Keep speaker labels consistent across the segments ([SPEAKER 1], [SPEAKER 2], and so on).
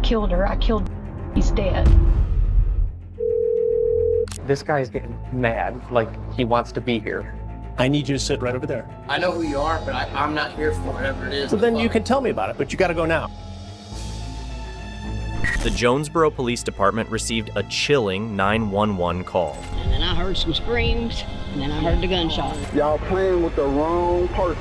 [SPEAKER 1] killed her. He's dead.
[SPEAKER 2] This guy's getting mad, like he wants to be here.
[SPEAKER 3] I need you to sit right over there.
[SPEAKER 4] I know who you are, but I'm not here for whatever it is.
[SPEAKER 3] So then you can tell me about it, but you gotta go now.
[SPEAKER 5] The Jonesboro Police Department received a chilling 911 call.
[SPEAKER 6] And then I heard some screams, and then I heard the gunshot.
[SPEAKER 7] Y'all playing with the wrong person.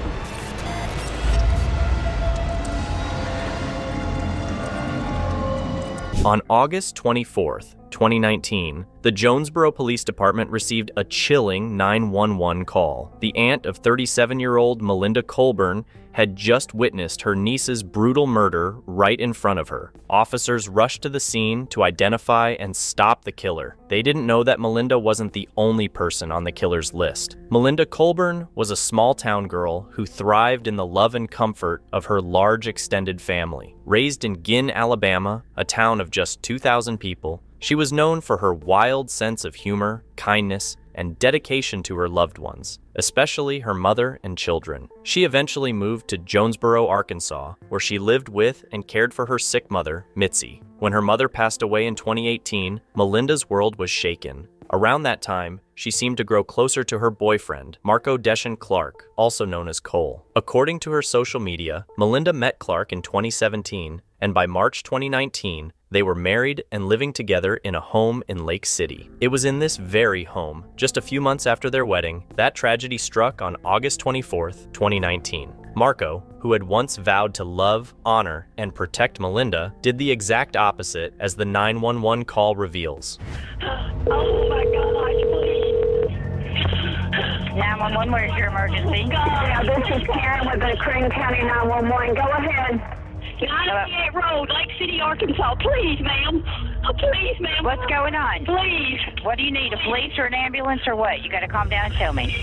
[SPEAKER 5] On August 24th, 2019, the Jonesboro Police Department received a chilling 911 call. The aunt of 37-year-old Melinda Colburn had just witnessed her niece's brutal murder right in front of her. Officers rushed to the scene to identify and stop the killer. They didn't know that Melinda wasn't the only person on the killer's list. Melinda Colburn was a small-town girl who thrived in the love and comfort of her large extended family. Raised in Ginn, Alabama, a town of just 2,000 people, she was known for her wild sense of humor, kindness, and dedication to her loved ones, especially her mother and children. She eventually moved to Jonesboro, Arkansas, where she lived with and cared for her sick mother, Mitzi. When her mother passed away in 2018, Melinda's world was shaken. Around that time, she seemed to grow closer to her boyfriend, Marco Deshaun Clark, also known as Cole. According to her social media, Melinda met Clark in 2017, and by March 2019, they were married and living together in a home in Lake City. It was in this very home, just a few months after their wedding, that tragedy struck on August 24th, 2019. Marco, who had once vowed to love, honor, and protect Melinda, did the exact opposite, as the 911 call reveals.
[SPEAKER 8] Oh my gosh, please.
[SPEAKER 9] 911, where's your emergency?
[SPEAKER 8] Yeah, this is Karen with the Crane County 911. Go ahead.
[SPEAKER 9] 98
[SPEAKER 8] Road, Lake City, Arkansas. Please, ma'am. Oh, please, ma'am.
[SPEAKER 9] What's going on?
[SPEAKER 8] Please.
[SPEAKER 9] What do you need, a police or an ambulance or what? You got to calm down and tell me.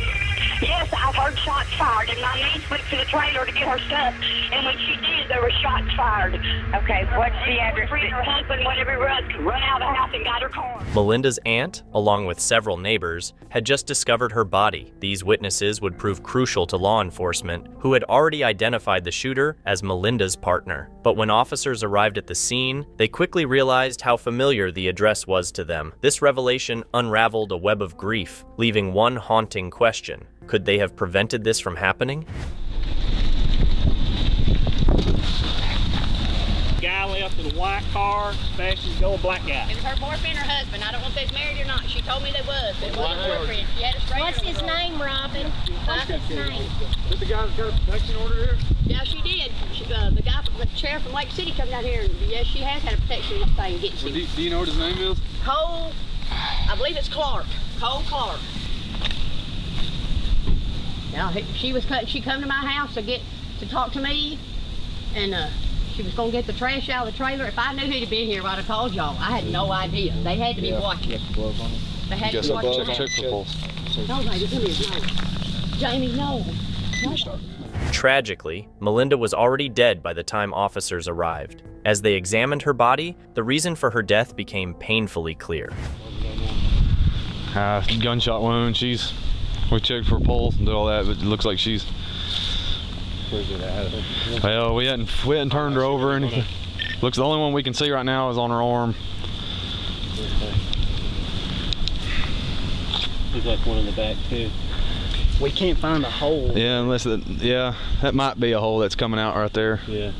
[SPEAKER 8] Yes, I've heard shots fired, and my niece went to the trailer to get her stuff, and when she did, there were shots fired.
[SPEAKER 9] Okay, what's the address?
[SPEAKER 8] Her husband went everywhere else, run out of the house and got her car.
[SPEAKER 5] Melinda's aunt, along with several neighbors, had just discovered her body. These witnesses would prove crucial to law enforcement, who had already identified the shooter as Melinda's partner. But when officers arrived at the scene, they quickly realized how familiar the address was to them. This revelation unraveled a web of grief, leaving one haunting question. Could they have prevented this from happening?
[SPEAKER 10] Guy left in a white car, fast as go, a black guy.
[SPEAKER 6] It was her boyfriend or husband. I don't know if they was married or not. She told me they was, but it wasn't a boyfriend. She had a stranger.
[SPEAKER 11] What's his name, Robin? What's his name?
[SPEAKER 7] Did the guy that's got a protection order here?
[SPEAKER 6] Yeah, she did. The guy, the sheriff from Lake City come down here, and yes, she has had a protection thing.
[SPEAKER 7] Do you know what his name is?
[SPEAKER 6] Cole, I believe it's Clark. Cole Clark. Now, she come to my house to talk to me, and she was gonna get the trash out of the trailer. If I knew he'd have been here, I'd have called y'all. I had no idea. They had to be watching. They had to be watching the house. No, baby, come here, no. Jamie, no.
[SPEAKER 5] Tragically, Melinda was already dead by the time officers arrived. As they examined her body, the reason for her death became painfully clear.
[SPEAKER 12] Gunshot wound. We checked for pulse and did all that, but it looks like she's. Well, we hadn't turned her over or anything. Looks the only one we can see right now is on her arm.
[SPEAKER 10] There's like one in the back too. We can't find a hole.
[SPEAKER 12] Yeah, that might be a hole that's coming out right there.
[SPEAKER 10] Yeah.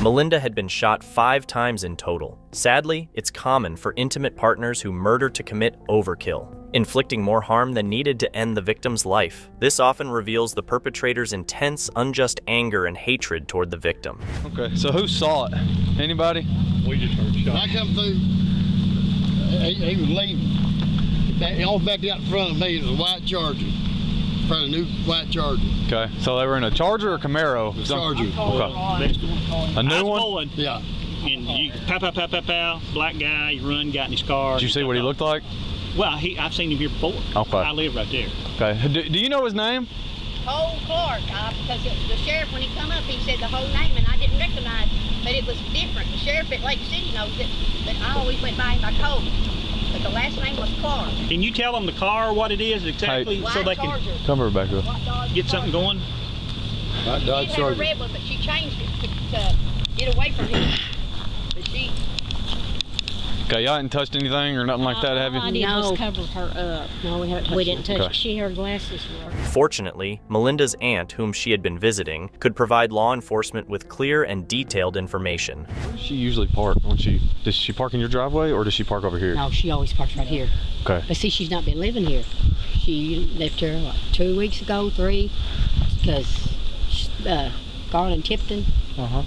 [SPEAKER 5] Melinda had been shot 5 times in total. Sadly, it's common for intimate partners who murder to commit overkill, inflicting more harm than needed to end the victim's life. This often reveals the perpetrator's intense, unjust anger and hatred toward the victim.
[SPEAKER 12] Okay, so who saw it? Anybody?
[SPEAKER 7] We just heard shots. I come through, he was leaving. All back out in front of me, it was a white Charger. Probably a new white Charger.
[SPEAKER 12] Okay, so they were in a Charger or Camaro?
[SPEAKER 7] Charger.
[SPEAKER 12] Okay. A new one?
[SPEAKER 7] Yeah.
[SPEAKER 10] And you pow, black guy, he got in his car.
[SPEAKER 12] Did you see what he looked like?
[SPEAKER 10] Well, I've seen him here before.
[SPEAKER 12] Okay.
[SPEAKER 10] I live right there.
[SPEAKER 12] Okay. Do you know his name?
[SPEAKER 6] Cole Clark, because the sheriff, when he come up, he said the whole name, and I didn't recognize, but it was different. The sheriff at Lake City knows it, but I always went by him by Cole. But the last name was Clark.
[SPEAKER 10] Can you tell them the car what it is exactly,
[SPEAKER 6] White
[SPEAKER 10] so they
[SPEAKER 6] Charger.
[SPEAKER 12] Come over back up.
[SPEAKER 10] Get something going?
[SPEAKER 7] Right,
[SPEAKER 6] She
[SPEAKER 7] Dodge
[SPEAKER 6] did have a
[SPEAKER 7] Charger.
[SPEAKER 6] red one, but she changed it to get away from him. But she,
[SPEAKER 12] Okay, y'all hadn't touched anything or nothing like that, have you?
[SPEAKER 11] All I did was cover her up.
[SPEAKER 6] no, we haven't touched
[SPEAKER 11] We didn't touch
[SPEAKER 12] Okay.
[SPEAKER 11] it. She, her glasses were.
[SPEAKER 5] Fortunately, Melinda's aunt, whom she had been visiting, could provide law enforcement with clear and detailed information.
[SPEAKER 12] Where does she usually park when does she park in your driveway or does she park over here?
[SPEAKER 6] No, she always parks right here.
[SPEAKER 12] Okay.
[SPEAKER 6] But see, she's not been living here. She left here, what, 2 weeks ago, 3, because Garland Tipton,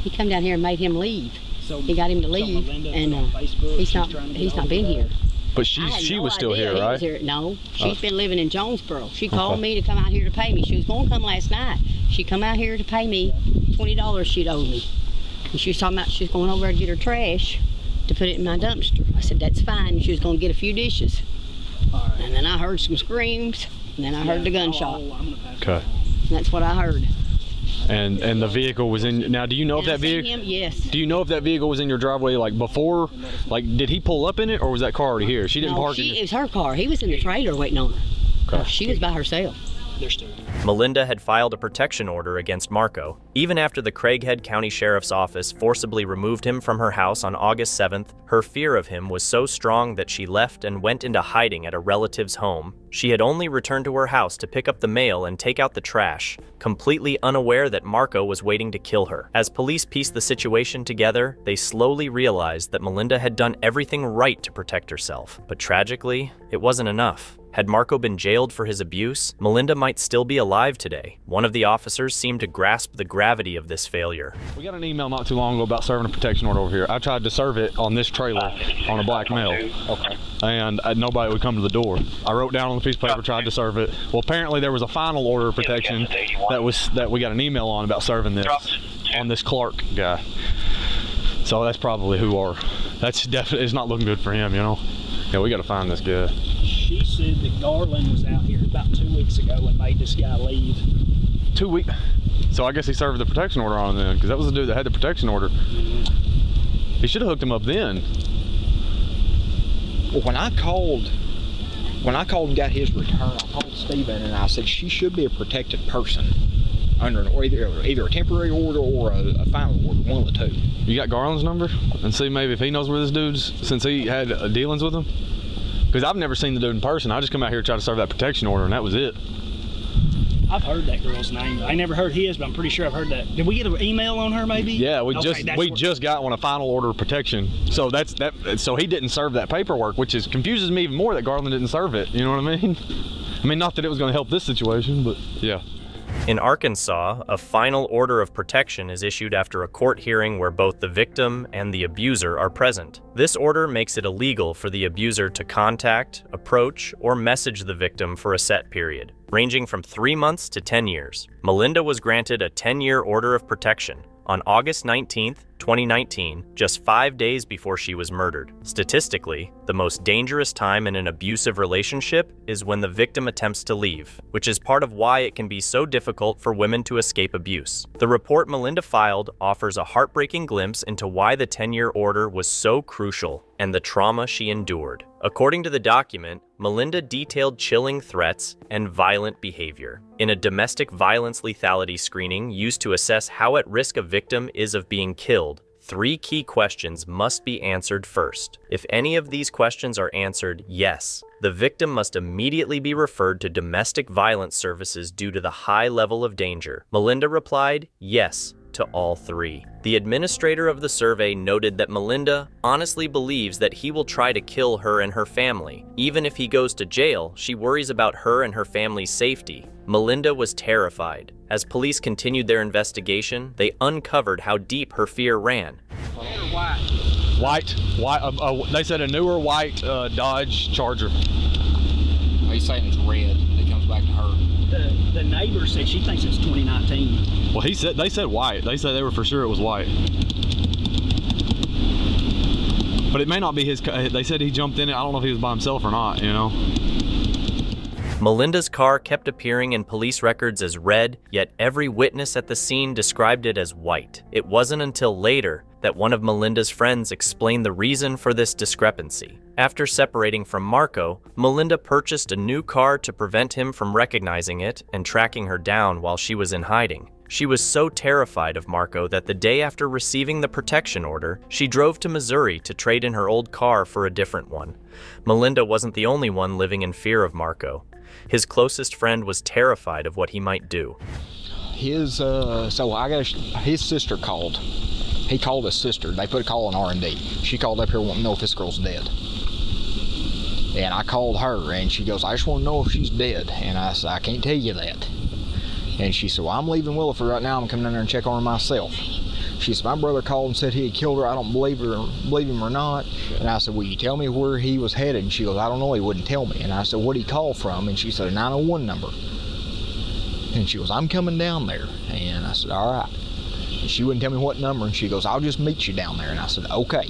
[SPEAKER 6] he come down here and made him leave.
[SPEAKER 10] So
[SPEAKER 6] He got him to leave,
[SPEAKER 10] Melinda
[SPEAKER 6] and
[SPEAKER 10] put on Facebook
[SPEAKER 6] he's
[SPEAKER 10] she's
[SPEAKER 6] not
[SPEAKER 10] trying to get
[SPEAKER 6] he's not
[SPEAKER 10] hold
[SPEAKER 6] been
[SPEAKER 10] of
[SPEAKER 6] here.
[SPEAKER 12] But
[SPEAKER 6] I
[SPEAKER 12] she
[SPEAKER 6] had no
[SPEAKER 12] was still
[SPEAKER 6] idea
[SPEAKER 12] here,
[SPEAKER 6] he
[SPEAKER 12] right?
[SPEAKER 6] was here. No, she's been living in Jonesboro. She called
[SPEAKER 12] Okay.
[SPEAKER 6] me to come out here to pay me. She was going to come last night. She come out here to pay me $20 she'd owed me. And she was talking about she was going over to get her trash to put it in my dumpster. I said, that's fine. She was going to get a few dishes. And then I heard some screams, and then I heard the gunshot.
[SPEAKER 12] Okay.
[SPEAKER 6] And that's what I heard.
[SPEAKER 12] And the vehicle was in. Now, do you know if that vehicle?
[SPEAKER 6] Him? Yes.
[SPEAKER 12] Do you know if that vehicle was in your driveway like before? Like, did he pull up in it or was that car already here? She didn't
[SPEAKER 6] No,
[SPEAKER 12] park
[SPEAKER 6] it was her car. He was in the trailer waiting on her.
[SPEAKER 12] Okay.
[SPEAKER 6] She was by herself.
[SPEAKER 10] They're still.
[SPEAKER 5] Melinda had filed a protection order against Marco. Even after the Craighead County Sheriff's Office forcibly removed him from her house on August 7th, her fear of him was so strong that she left and went into hiding at a relative's home. She had only returned to her house to pick up the mail and take out the trash, completely unaware that Marco was waiting to kill her. As police pieced the situation together, they slowly realized that Melinda had done everything right to protect herself. But tragically, it wasn't enough. Had Marco been jailed for his abuse, Melinda might still be alive today. One of the officers seemed to grasp the gravity of this failure.
[SPEAKER 12] We got an email not too long ago about serving a protection order over here. I tried to serve it on this trailer on a black male.
[SPEAKER 2] Okay.
[SPEAKER 12] And nobody would come to the door. I wrote down on the piece of paper, tried to serve it. Well, apparently there was a final order of protection that we got an email on about serving this on this Clark guy. So that's probably that's definitely, it's not looking good for him, you know. Yeah, we got to find this guy.
[SPEAKER 10] She said that Garland was out here about 2 weeks ago and made this guy leave.
[SPEAKER 12] 2 weeks. So I guess he served the protection order on him then, because that was the dude that had the protection order. He should have hooked him up then.
[SPEAKER 13] Well, when I called and got his return, I called Steven and I said she should be a protected person under either a temporary order or a final order, one of the two.
[SPEAKER 12] You got Garland's number? And see maybe if he knows where this dude's, since he had dealings with him? Because I've never seen the dude in person. I just come out here to try to serve that protection order and that was it.
[SPEAKER 10] I've heard that girl's name. I never heard his, but I'm pretty sure I've heard that. Did we get an email on her maybe?
[SPEAKER 12] Yeah, we
[SPEAKER 10] Okay,
[SPEAKER 12] just got one, a final order of protection. So so he didn't serve that paperwork, which confuses me even more that Garland didn't serve it. You know what I mean? I mean, not that it was going to help this situation, but yeah.
[SPEAKER 5] In Arkansas, a final order of protection is issued after a court hearing where both the victim and the abuser are present. This order makes it illegal for the abuser to contact, approach, or message the victim for a set period, ranging from 3 months to 10 years. Melinda was granted a 10-year order of protection on August 19th, 2019, just 5 days before she was murdered. Statistically, the most dangerous time in an abusive relationship is when the victim attempts to leave, which is part of why it can be so difficult for women to escape abuse. The report Melinda filed offers a heartbreaking glimpse into why the 10-year order was so crucial and the trauma she endured. According to the document, Melinda detailed chilling threats and violent behavior. In a domestic violence lethality screening used to assess how at risk a victim is of being killed, 3 key questions must be answered first. If any of these questions are answered yes, the victim must immediately be referred to domestic violence services due to the high level of danger. Melinda replied yes to all 3. The administrator of the survey noted that Melinda honestly believes that he will try to kill her and her family. Even if he goes to jail, she worries about her and her family's safety. Melinda was terrified. As police continued their investigation, they uncovered how deep her fear ran.
[SPEAKER 12] White. They said a newer white Dodge Charger.
[SPEAKER 13] He's saying it's red. It comes back to her.
[SPEAKER 10] The neighbor said she thinks it's 2019.
[SPEAKER 12] Well, they said white. They said they were for sure it was white. But it may not be his. They said he jumped in it. I don't know if he was by himself or not, you know.
[SPEAKER 5] Melinda's car kept appearing in police records as red, yet every witness at the scene described it as white. It wasn't until later that one of Melinda's friends explained the reason for this discrepancy. After separating from Marco, Melinda purchased a new car to prevent him from recognizing it and tracking her down while she was in hiding. She was so terrified of Marco that the day after receiving the protection order, she drove to Missouri to trade in her old car for a different one. Melinda wasn't the only one living in fear of Marco. His closest friend was terrified of what he might do.
[SPEAKER 13] His sister called. He called his sister. They put a call on R&D. She called up here wanting to know if this girl's dead. And I called her, and she goes, I just want to know if she's dead. And I said, I can't tell you that. And she said, well, I'm leaving Williford right now. I'm coming down there and check on her myself. She said, my brother called and said he had killed her. I don't believe him or not. And I said, will you tell me where he was headed? And she goes, I don't know. He wouldn't tell me. And I said, what'd he call from? And she said, a 901 number. And she goes, I'm coming down there. And I said, all right. And she wouldn't tell me what number. And she goes, I'll just meet you down there. And I said, okay.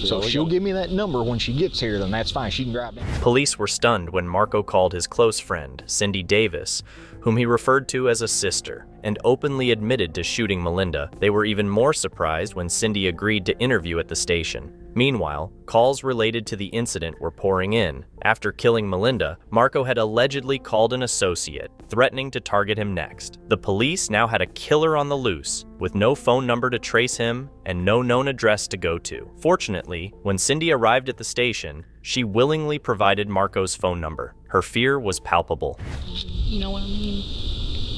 [SPEAKER 13] So if she'll give me that number when she gets here, then that's fine. She can drive down.
[SPEAKER 5] Police were stunned when Marco called his close friend, Cindy Davis, whom he referred to as a sister, and openly admitted to shooting Melinda. They were even more surprised when Cindy agreed to interview at the station. Meanwhile, calls related to the incident were pouring in. After killing Melinda, Marco had allegedly called an associate, threatening to target him next. The police now had a killer on the loose, with no phone number to trace him and no known address to go to. Fortunately, when Cindy arrived at the station, she willingly provided Marco's phone number. Her fear was palpable.
[SPEAKER 11] You know what I mean?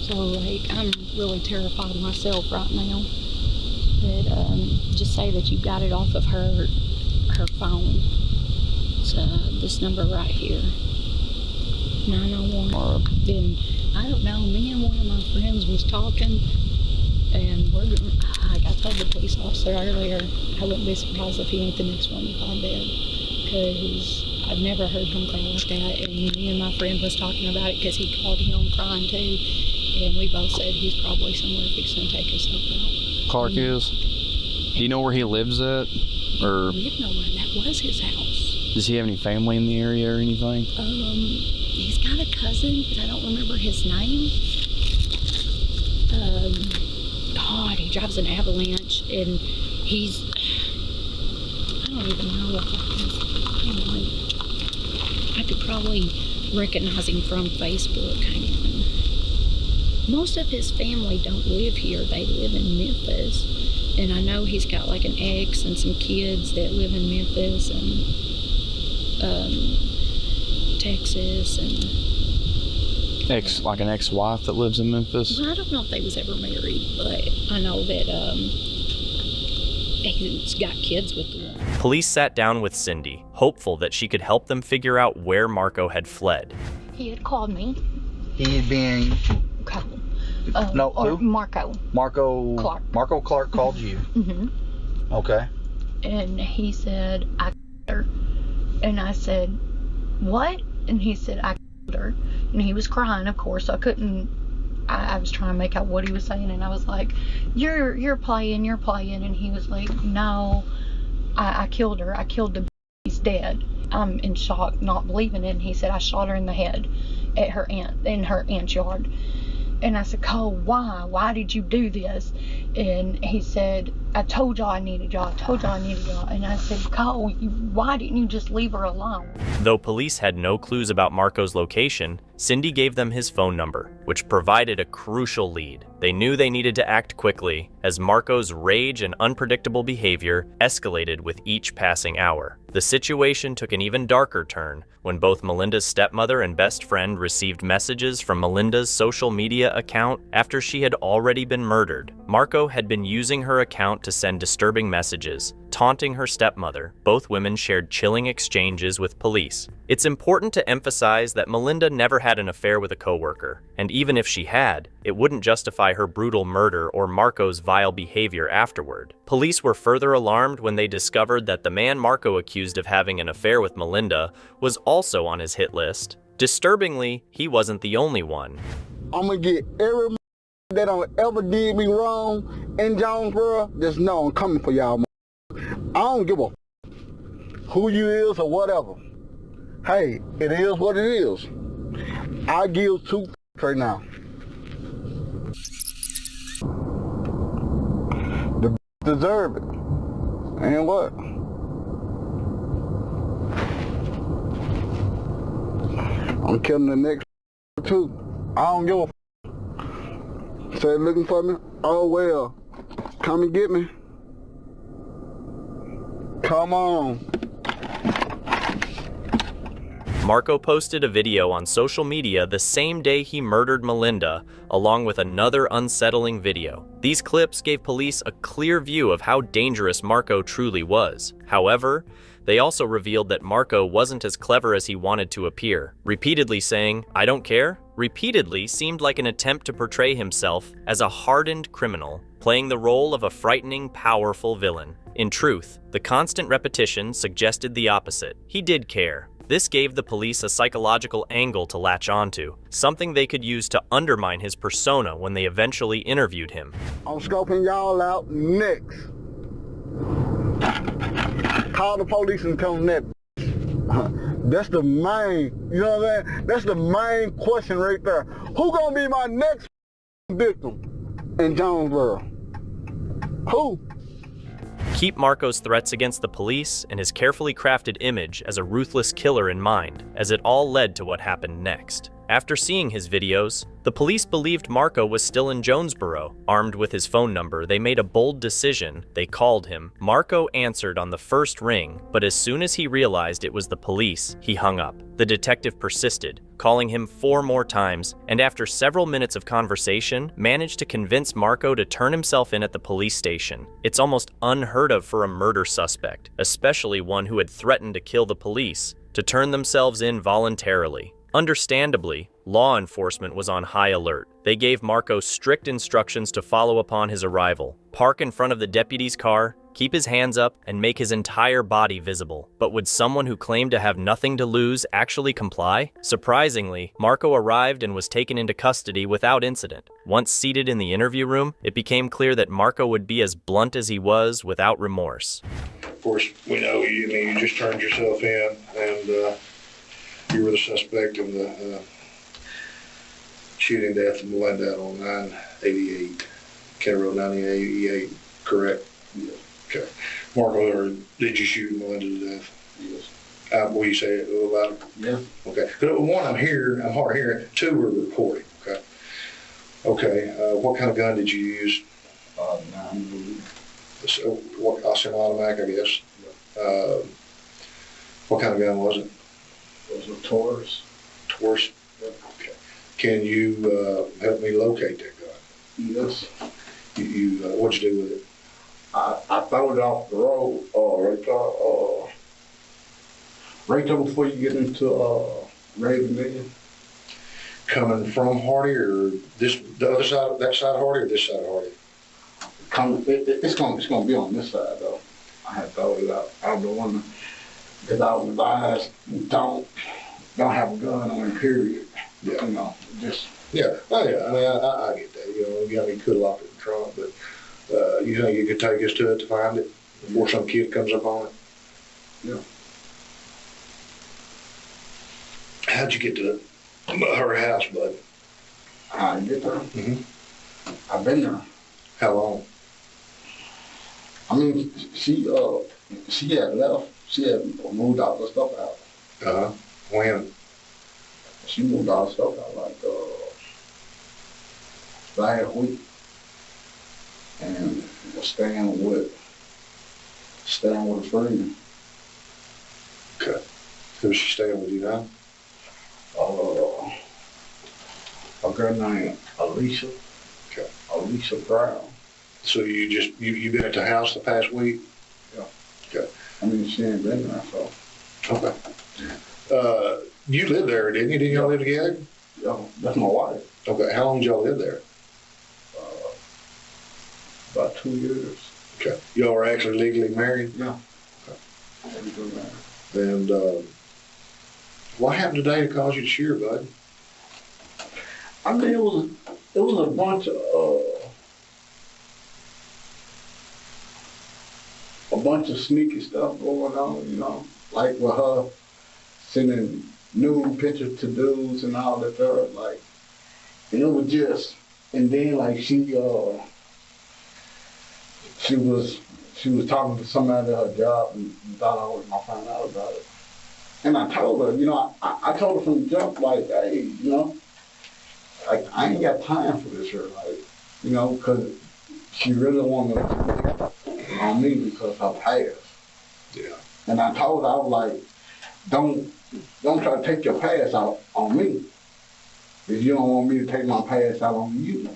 [SPEAKER 11] So, like, I'm really terrified myself right now. But just say that you got it off of her phone. It's this number right here, 901. Then I don't know. Me and one of my friends was talking, and I told the police officer earlier I wouldn't be surprised if he ain't the next one to find dead, because I've never heard him cry like that. And me and my friend was talking about it because he called him crying too, and we both said he's probably somewhere fixing to take himself out.
[SPEAKER 14] Clark is? Do you know where he lives at? Or
[SPEAKER 11] We didn't know where that was his house.
[SPEAKER 14] does he have any family in the area or anything?
[SPEAKER 11] He's got a cousin, but I don't remember his name. God, he drives an Avalanche, and I don't even know what I could probably recognize him from Facebook. Hang on. Most of his family don't live here. They live in Memphis. And I know he's got like an ex and some kids that live in Memphis and Texas and
[SPEAKER 14] Like an ex-wife that lives in Memphis?
[SPEAKER 11] Well, I don't know if they was ever married, but I know that he's got kids with the woman.
[SPEAKER 5] Police sat down with Cindy, hopeful that she could help them figure out where Marco had fled.
[SPEAKER 1] He had called me.
[SPEAKER 15] He had been...
[SPEAKER 1] Marco.
[SPEAKER 15] Marco
[SPEAKER 1] Clark.
[SPEAKER 15] Marco Clark called you.
[SPEAKER 1] Mm-hmm.
[SPEAKER 15] Okay.
[SPEAKER 1] And he said, I killed her. And I said, what? And he said, I killed her. And he was crying, of course. I was trying to make out what he was saying, and I was like, you're playing. And he was like, no, I killed her. I killed the He's dead. I'm in shock, not believing it. And he said, I shot her in the head at her aunt's yard. And I said, Cole, why? Why did you do this? And he said, I told y'all I needed y'all. And I said, Cole, why didn't you just leave her alone?
[SPEAKER 5] Though police had no clues about Marco's location, Cindy gave them his phone number, which provided a crucial lead. They knew they needed to act quickly, as Marco's rage and unpredictable behavior escalated with each passing hour. The situation took an even darker turn when both Melinda's stepmother and best friend received messages from Melinda's social media account after she had already been murdered. Marco had been using her account to send disturbing messages, taunting her stepmother. Both women shared chilling exchanges with police. It's important to emphasize that Melinda never had an affair with a coworker, and even if she had, it wouldn't justify her brutal murder or Marco's vile behavior afterward. Police were further alarmed when they discovered that the man Marco accused of having an affair with Melinda was also on his hit list. Disturbingly, he wasn't the only one.
[SPEAKER 7] I'm gonna get every that ever did me wrong in Jonesboro. Just know I'm coming for y'all. I don't give a who you is or whatever. Hey, it is what it is. I give two right now. The deserve it. And what? I'm killing the next too. I don't give a Say looking for me? Oh well. Come and get me. Come on.
[SPEAKER 5] Marco posted a video on social media the same day he murdered Melinda, along with another unsettling video. These clips gave police a clear view of how dangerous Marco truly was. However, they also revealed that Marco wasn't as clever as he wanted to appear. Repeatedly saying, "I don't care," repeatedly seemed like an attempt to portray himself as a hardened criminal, playing the role of a frightening, powerful villain. In truth, the constant repetition suggested the opposite. He did care. This gave the police a psychological angle to latch onto, something they could use to undermine his persona when they eventually interviewed him.
[SPEAKER 7] I'm scoping y'all out next. Call the police and tell them that. That's the main, you know what I'm saying? That's the main question right there. Who gonna be my next victim in Jonesboro? Who?
[SPEAKER 5] Keep Marco's threats against the police and his carefully crafted image as a ruthless killer in mind, as it all led to what happened next. After seeing his videos, the police believed Marco was still in Jonesboro. Armed with his phone number, they made a bold decision. They called him. Marco answered on the first ring, but as soon as he realized it was the police, he hung up. The detective persisted, calling him 4 more times, and after several minutes of conversation, managed to convince Marco to turn himself in at the police station. It's almost unheard of for a murder suspect, especially one who had threatened to kill the police, to turn themselves in voluntarily. Understandably, law enforcement was on high alert. They gave Marco strict instructions to follow upon his arrival, park in front of the deputy's car, keep his hands up, and make his entire body visible. But would someone who claimed to have nothing to lose actually comply? Surprisingly, Marco arrived and was taken into custody without incident. Once seated in the interview room, it became clear that Marco would be as blunt as he was, without remorse.
[SPEAKER 16] Of course, we know you. I mean, you just turned yourself in, and you were the suspect of the shooting death of Melinda on 988, County Road 988, correct? Yes. Okay. Marco, or did you shoot Melinda to death? Yes. Will you say it a little louder? Yeah. Okay. But 1, I'm hard of hearing. 2, we're recording. Okay. Okay. What kind of gun did you use? 9mm. So, semi-automatic, I guess. Yeah. What kind of gun was it? It was a Taurus. Taurus? Okay. Can you help me locate that gun? Yes. What'd you do with it? I threw it off the road, right there before you get into Raven Million. Coming from Hardy, or the other side, that side of Hardy, or this side of Hardy? It's gonna be on this side though. I had thrown it out. I don't want to. Because I was advised, don't have a gun on, period. Yeah. You know, just. Yeah, oh yeah, I mean, I get that. You know, you could lock it in the trunk, but you think you could take us to it to find it before some kid comes up on it? Yeah. How'd you get to her house, bud? I get there. Mm-hmm. I've been there. How long? I mean, she had left. She had moved all the stuff out. When? She moved all the stuff out like last week, and was staying with a friend. Okay. Who's she staying with you now? A girl named Alicia. Okay. Alicia Brown. So you been at the house the past week? Yeah. Okay. I mean, she ain't been there, so. Okay. You lived there, didn't you? Didn't y'all live together? Yeah, that's my wife. Okay. How long did y'all live there? About 2 years. Okay. Y'all were actually legally married? Yeah. Okay. Legally married. And what happened today to cause you to shear, bud? I mean, it was a bunch of sneaky stuff going on, you know, like with her sending nude pictures to dudes and all that there, like, and it was just, and then like she was talking to somebody at her job and thought I was gonna find out about it. And I told her, you know, I told her from the jump, like, hey, you know, like, I ain't got time for this here, like,
[SPEAKER 7] You know, because she really wanted to on me because of her past.
[SPEAKER 16] Yeah.
[SPEAKER 7] And I told her, I was like, don't try to take your past out on me. If you don't want me to take my past out on you.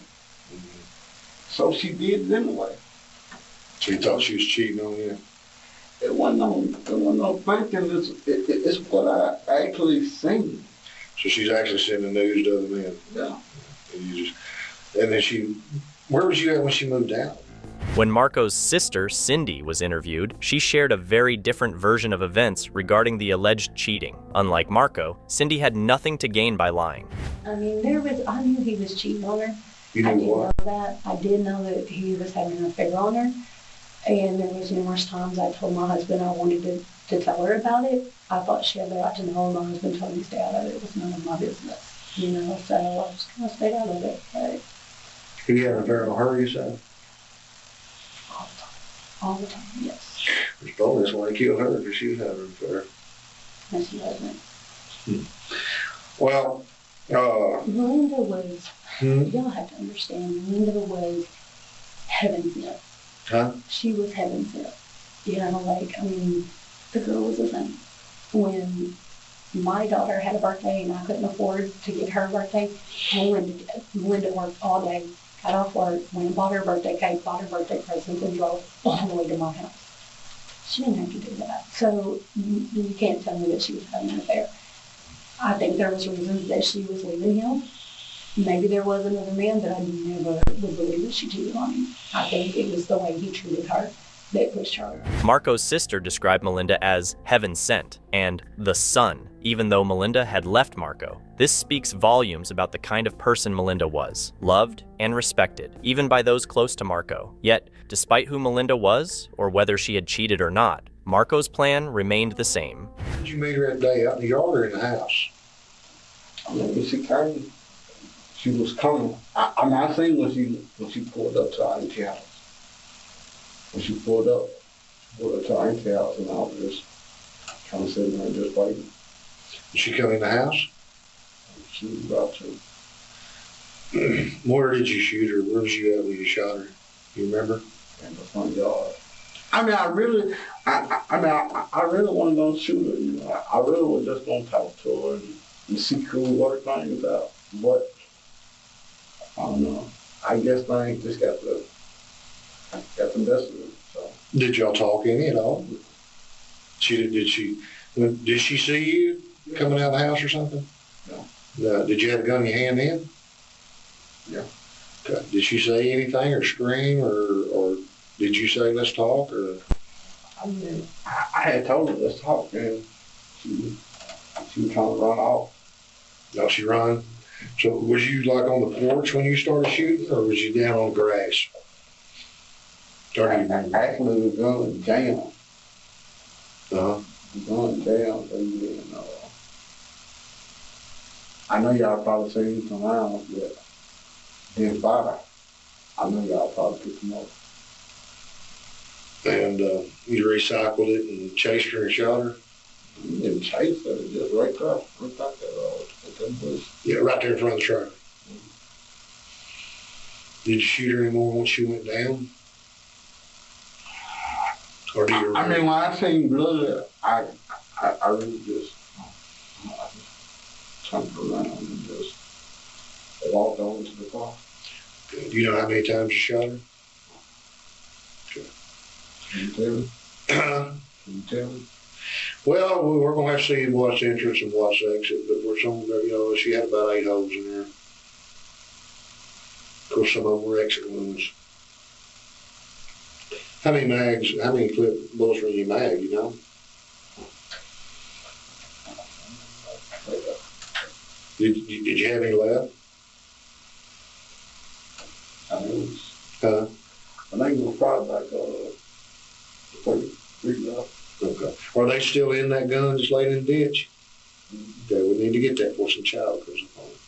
[SPEAKER 7] So she did it anyway.
[SPEAKER 16] So you thought she was cheating on you?
[SPEAKER 7] It wasn't no thinking. It's what I actually seen.
[SPEAKER 16] So she's actually sending news to other men?
[SPEAKER 7] Yeah.
[SPEAKER 16] And then where was you at when she moved out?
[SPEAKER 5] When Marco's sister, Cindy, was interviewed, she shared a very different version of events regarding the alleged cheating. Unlike Marco, Cindy had nothing to gain by lying.
[SPEAKER 11] I mean, I knew he was cheating on her.
[SPEAKER 16] You knew
[SPEAKER 11] I did
[SPEAKER 16] what?
[SPEAKER 11] know that. I did know that he was having an affair on her. And there was numerous times I told my husband I wanted to tell her about it. I thought she had the right to know, and my husband told me to stay out of it. It was none of my business, you know, so I just kind of stayed out of it. But
[SPEAKER 16] He had an affair on her, you said?
[SPEAKER 11] all the time, yes.
[SPEAKER 16] It's probably that's why he killed her, because she was having an affair.
[SPEAKER 11] No, she wasn't.
[SPEAKER 16] Well,
[SPEAKER 11] Melinda was,
[SPEAKER 16] Hmm?
[SPEAKER 11] y'all have to understand, Melinda was heaven sent.
[SPEAKER 16] Huh?
[SPEAKER 11] She was heaven sent. You know, like, I mean, the girl was a saint. When my daughter had a birthday and I couldn't afford to get her a birthday, Melinda worked all day, got off work, went and bought her birthday cake, bought her birthday presents, and drove all the way to my house. She didn't have to do that. So you can't tell me that she was having an affair. I think there was reasons that she was leaving him. Maybe there was another man, but I never would believe that she cheated on him. I think it was the way he treated her that pushed her.
[SPEAKER 5] Marco's sister described Melinda as heaven sent and the son, even though Melinda had left Marco. This speaks volumes about the kind of person Melinda was, loved and respected, even by those close to Marco. Yet, despite who Melinda was, or whether she had cheated or not, Marco's plan remained the same.
[SPEAKER 16] Did you meet her that day, out in the yard or in the house?
[SPEAKER 7] I mean, when she came, she was coming. I seen when she pulled up to our auntie house. When she pulled up to our auntie house, and I was just kind of sitting there just waiting.
[SPEAKER 16] Did she come in the house?
[SPEAKER 7] She was about to.
[SPEAKER 16] Where did you shoot her? Where was you at when you shot her? You remember?
[SPEAKER 7] In the front yard. I mean, I really wasn't gonna shoot her. You know, I really was just gonna talk to her and see cool work things out. But I don't know. I guess things just got the best of it. So.
[SPEAKER 16] Did y'all talk any at all? Did she see you coming out of the house or something? No. Did you have a gun in your hand then?
[SPEAKER 7] Yeah.
[SPEAKER 16] Okay. Did she say anything or scream or did you say let's talk or?
[SPEAKER 7] I mean, I had told her let's talk, and she was trying to run off.
[SPEAKER 16] No, she run. So was you like on the porch when you started shooting, or was you down on the grass?
[SPEAKER 7] Actually, the gun was jammed.
[SPEAKER 16] Uh-huh.
[SPEAKER 7] The gun jammed, so you didn't know. I know y'all probably seen some rounds, but didn't fire. I know y'all probably picked them up.
[SPEAKER 16] And you recycled it and chased her and shot her?
[SPEAKER 7] You didn't chase her, just right there at that bush.
[SPEAKER 16] Yeah, right there in front of the truck. Did you shoot her anymore once she went down? Or do you?
[SPEAKER 7] I mean, when I seen blood, I really just turned around and just walked on to the car.
[SPEAKER 16] Do you know how many times you shot her?
[SPEAKER 7] Can you tell me? Can you tell me?
[SPEAKER 16] Well, we're going to have to see what's entrance and what's exit, but we're she had about 8 holes in there. Of course, some of them were exit wounds. How many clip bullets were in your mag, you know? Did you have any left?
[SPEAKER 7] I think it was probably like 3 left.
[SPEAKER 16] Okay. Are they still in that gun just laid in the ditch? Okay, we need to get that before some child goes upon it.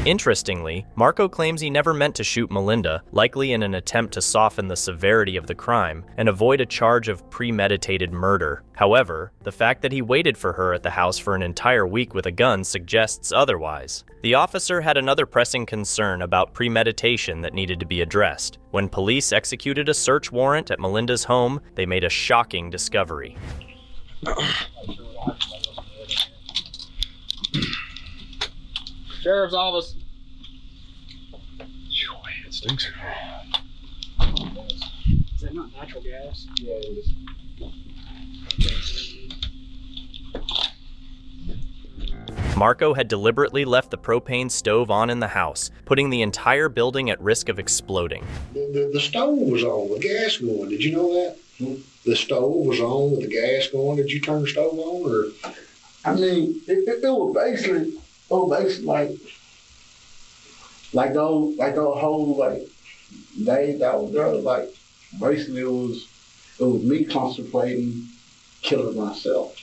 [SPEAKER 5] Interestingly, Marco claims he never meant to shoot Melinda, likely in an attempt to soften the severity of the crime and avoid a charge of premeditated murder. However, the fact that he waited for her at the house for an entire week with a gun suggests otherwise. The officer had another pressing concern about premeditation that needed to be addressed. When police executed a search warrant at Melinda's home, they made a shocking discovery.
[SPEAKER 13] Sheriff's office.
[SPEAKER 12] It stinks.
[SPEAKER 10] Is that not natural gas?
[SPEAKER 13] Yeah, it is.
[SPEAKER 5] Marco had deliberately left the propane stove on in the house, putting the entire building at risk of exploding.
[SPEAKER 16] The stove was on, the gas going. Did you know that? The stove was on with the gas going. Did you turn the stove on, or?
[SPEAKER 7] I mean, it was basically like those whole days that was there. Like basically, it was me contemplating killing myself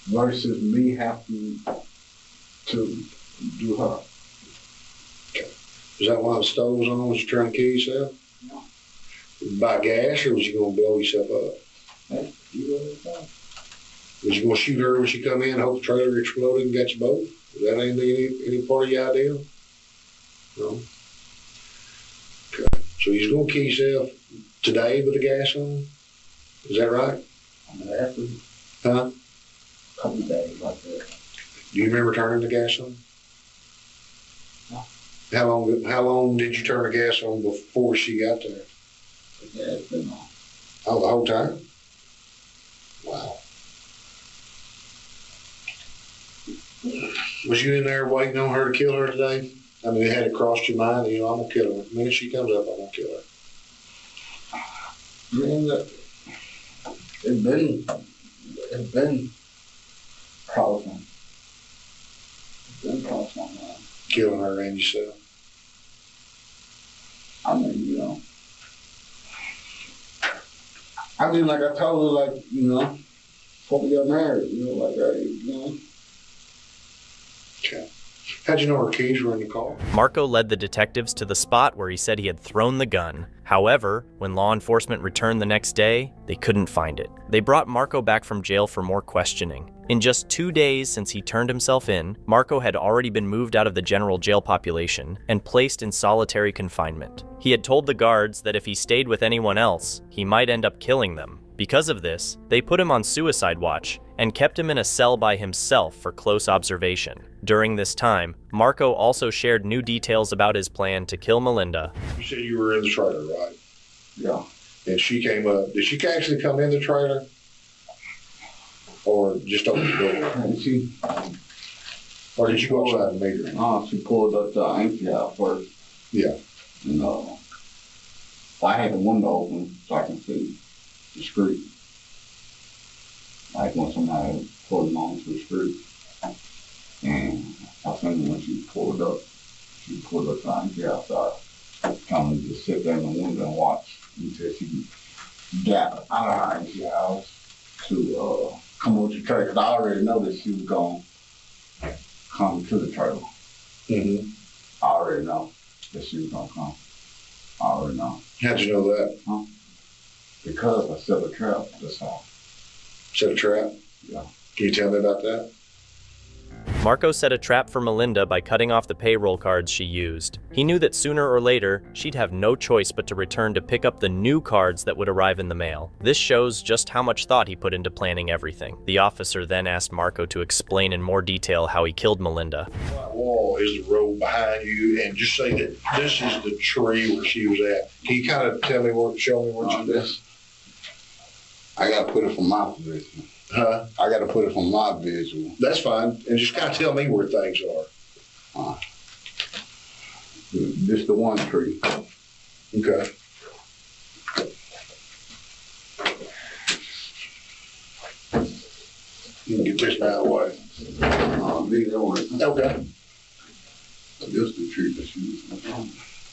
[SPEAKER 7] versus me having to do her.
[SPEAKER 16] Is that why the stove was on? Was you trying to kill yourself?
[SPEAKER 7] No.
[SPEAKER 16] By gas, or was you going to blow yourself up? Was you going to shoot her when she come in, hope the trailer exploded and got you both? Was that any part of your idea? No? Okay. So you was going to kill yourself today with the gas on? Is that right? Huh?
[SPEAKER 7] A couple of days like that.
[SPEAKER 16] Do you remember turning the gas on?
[SPEAKER 7] No.
[SPEAKER 16] How long did you turn the gas on before she got there?
[SPEAKER 7] Yeah, it's been on.
[SPEAKER 16] Oh, the whole time? Wow. Was you in there waiting on her to kill her today? I mean, it had it crossed your mind, I'm going to kill her. The minute she comes up, I'm going to kill her.
[SPEAKER 7] Man, it's been crossing. It's been crossing my mind.
[SPEAKER 16] Killing her and yourself.
[SPEAKER 7] I mean, like I told her, before we got married, hey,
[SPEAKER 16] Okay. How'd you know her keys were in the car?
[SPEAKER 5] Marco led the detectives to the spot where he said he had thrown the gun. However, when law enforcement returned the next day, they couldn't find it. They brought Marco back from jail for more questioning. In just 2 days since he turned himself in, Marco had already been moved out of the general jail population and placed in solitary confinement. He had told the guards that if he stayed with anyone else, he might end up killing them. Because of this, they put him on suicide watch and kept him in a cell by himself for close observation. During this time, Marco also shared new details about his plan to kill Melinda.
[SPEAKER 16] You said you were in the trailer, right?
[SPEAKER 7] Yeah.
[SPEAKER 16] And she came up. Did she actually come in the trailer? Or just open the door? Or did you go outside and meet her?
[SPEAKER 7] No, she pulled up the auntie out first.
[SPEAKER 16] Yeah.
[SPEAKER 7] I had the window open so I can see the street. Like when somebody pulled onto the street. And I think when she pulled up the auntie outside. Kind of just sit there in the window and watch until she got out of her auntie house to come over to the trailer. Because I already know that she was going to come to the trailer.
[SPEAKER 16] Mm-hmm.
[SPEAKER 7] I already know that she was going to come. I already know.
[SPEAKER 16] How'd you know that?
[SPEAKER 7] Huh? Because I set a trap, that's all.
[SPEAKER 16] Set a trap?
[SPEAKER 7] Yeah.
[SPEAKER 16] Can you tell me about that?
[SPEAKER 5] Marco set a trap for Melinda by cutting off the payroll cards she used. He knew that sooner or later, she'd have no choice but to return to pick up the new cards that would arrive in the mail. This shows just how much thought he put into planning everything. The officer then asked Marco to explain in more detail how he killed Melinda.
[SPEAKER 16] That wall is the road behind you, and just say that this is the tree where she was at. Can you kind of show me what you did?
[SPEAKER 7] I got to put it from my position.
[SPEAKER 16] Huh?
[SPEAKER 7] I got to put it from my visual.
[SPEAKER 16] That's fine. And just kind of tell me where things are.
[SPEAKER 7] This the one tree.
[SPEAKER 16] Okay. You can get this out of the way.
[SPEAKER 7] Leave that one.
[SPEAKER 16] Okay.
[SPEAKER 7] This is the tree that she was under.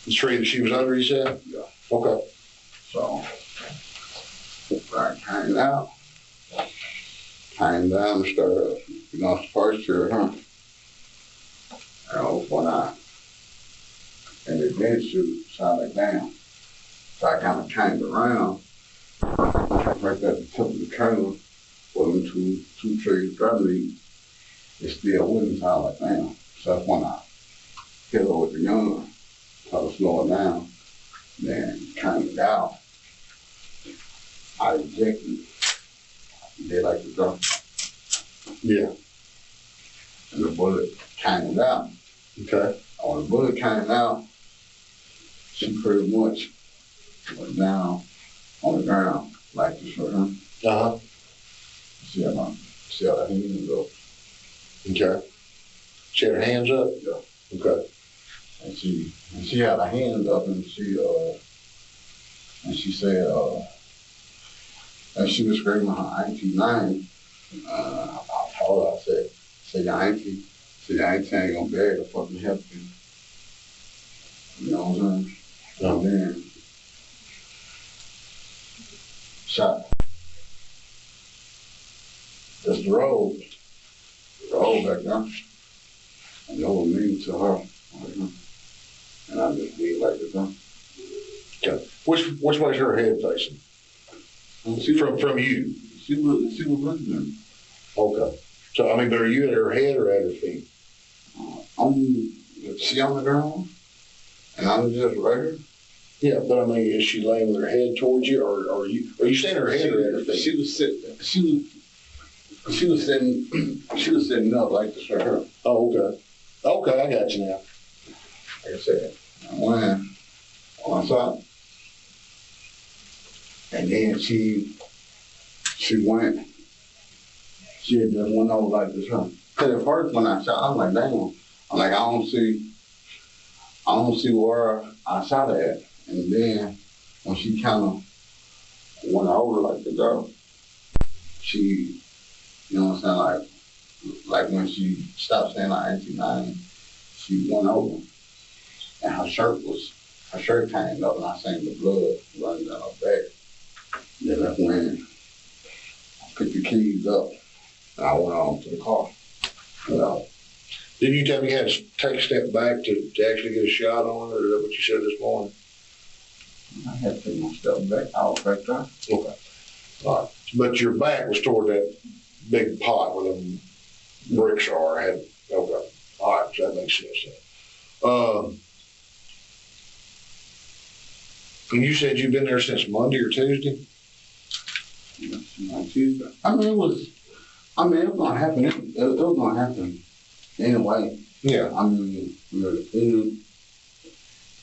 [SPEAKER 16] The tree that she was under, you said?
[SPEAKER 7] Yeah.
[SPEAKER 16] Okay.
[SPEAKER 7] So, I hang out. Hang down and start up. First year, huh? was one eye. And the windshield shot it down. So I kind of came around, right at the tip of the trailer, with them two trees driving me. It still wouldn't sound like down. So that's when I hit her with the gun, try to slow it down, then came it out. I ejected. They like the drum.
[SPEAKER 16] Yeah.
[SPEAKER 7] And the bullet came out.
[SPEAKER 16] Okay.
[SPEAKER 7] When the bullet came out, she pretty much was down on the ground like this for her.
[SPEAKER 16] Uh-huh.
[SPEAKER 7] She had her hands up.
[SPEAKER 16] Okay. She had her hands up?
[SPEAKER 7] Yeah.
[SPEAKER 16] Okay.
[SPEAKER 7] And she had her hands up and she said, and she was screaming her auntie name. I told her, I said, your auntie ain't gonna be able to fucking help you. You know what I'm saying? And then shot. That's the road. The road back there. And it was me to her. And I just did like this, huh?
[SPEAKER 16] Okay. Which way's her head facing? From you?
[SPEAKER 7] She was looking at me.
[SPEAKER 16] Okay. So, I mean, but are you at her head or at her feet?
[SPEAKER 7] She on the ground, and I'm just right here.
[SPEAKER 16] Yeah, but I mean, is she laying with her head towards you, or are you standing her head or at her feet?
[SPEAKER 7] She was sitting. She was sitting up like this right here.
[SPEAKER 16] Oh, okay. Okay, I got you now.
[SPEAKER 7] Like I said, I went on my side, and then she went. She had just went over like this, huh? Cause at first when I shot, I'm like, damn. I'm like, I don't see where I shot at. And then when she kind of went over like the girl, she, you know what I'm saying, like when she stopped saying like auntie name, she went over, and her shirt came up, and I seen the blood running down her back. Then that's when I picked the keys up. And I went on to the car. You know.
[SPEAKER 16] Did you tell me you had to take a step back to actually get a shot on her, or is that what you said this morning?
[SPEAKER 7] I had to take my step back. I was right there.
[SPEAKER 16] Okay. All right. But your back was toward that big pot where the bricks are. Okay. All right. So that makes sense then. And you said you've been there since Monday or Tuesday?
[SPEAKER 7] Yeah, Tuesday. I mean, it was gonna happen. It was gonna happen anyway.
[SPEAKER 16] Yeah.
[SPEAKER 7] I mean,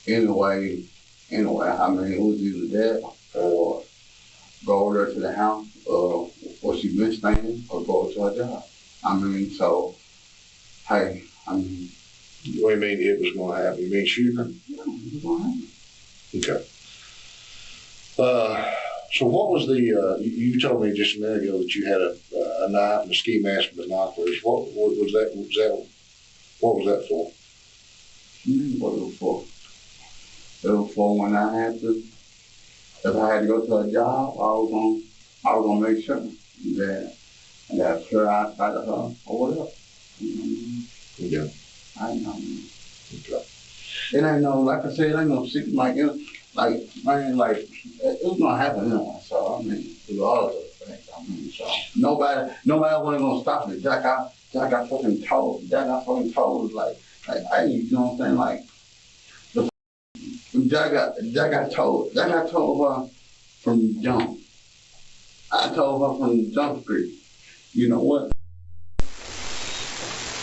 [SPEAKER 7] anyway. I mean, it was either that or go over there to the house, or she been staying, or go to her job. I mean, so, hey, I mean.
[SPEAKER 16] What do you mean it was gonna happen? You mean shooting her?
[SPEAKER 7] Yeah, it was gonna happen.
[SPEAKER 16] Okay. So what was the, you told me just a minute ago that you had a knife and a ski mask and binoculars. What was that, what was that for?
[SPEAKER 7] What it was for? It was for when I had to, if I had to go to a job, I was gonna make sure that I got clear outside of her or whatever.
[SPEAKER 16] Yeah.
[SPEAKER 7] I know.
[SPEAKER 16] Okay.
[SPEAKER 7] It ain't no, like I said, it ain't no secret, like, it was gonna happen anyway. So, I mean, regardless of the fact, I mean, so, nobody wasn't gonna stop it. Jack got fucking told, like, hey, you know what I'm saying, like, Jack got told her from jump. I told her from Jump Street, you know what?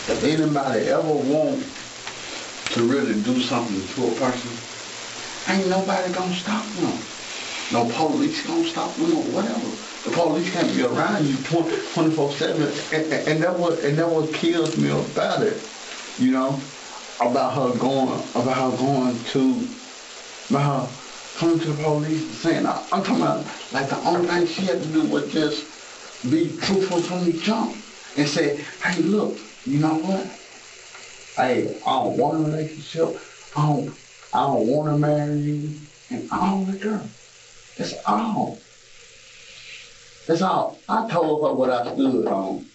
[SPEAKER 7] If anybody ever want to really do something to a person, ain't nobody gonna stop them. No police gonna stop them or whatever. The police can't be around you 24/7, and that what kills me about it, you know, about her coming to the police and saying, I'm talking about, like, the only thing she had to do was just be truthful from the jump and say, hey, look, you know what? Hey, I don't want a relationship. I don't want to marry you, and I don't like her. That's all. That's all. I told her what I stood on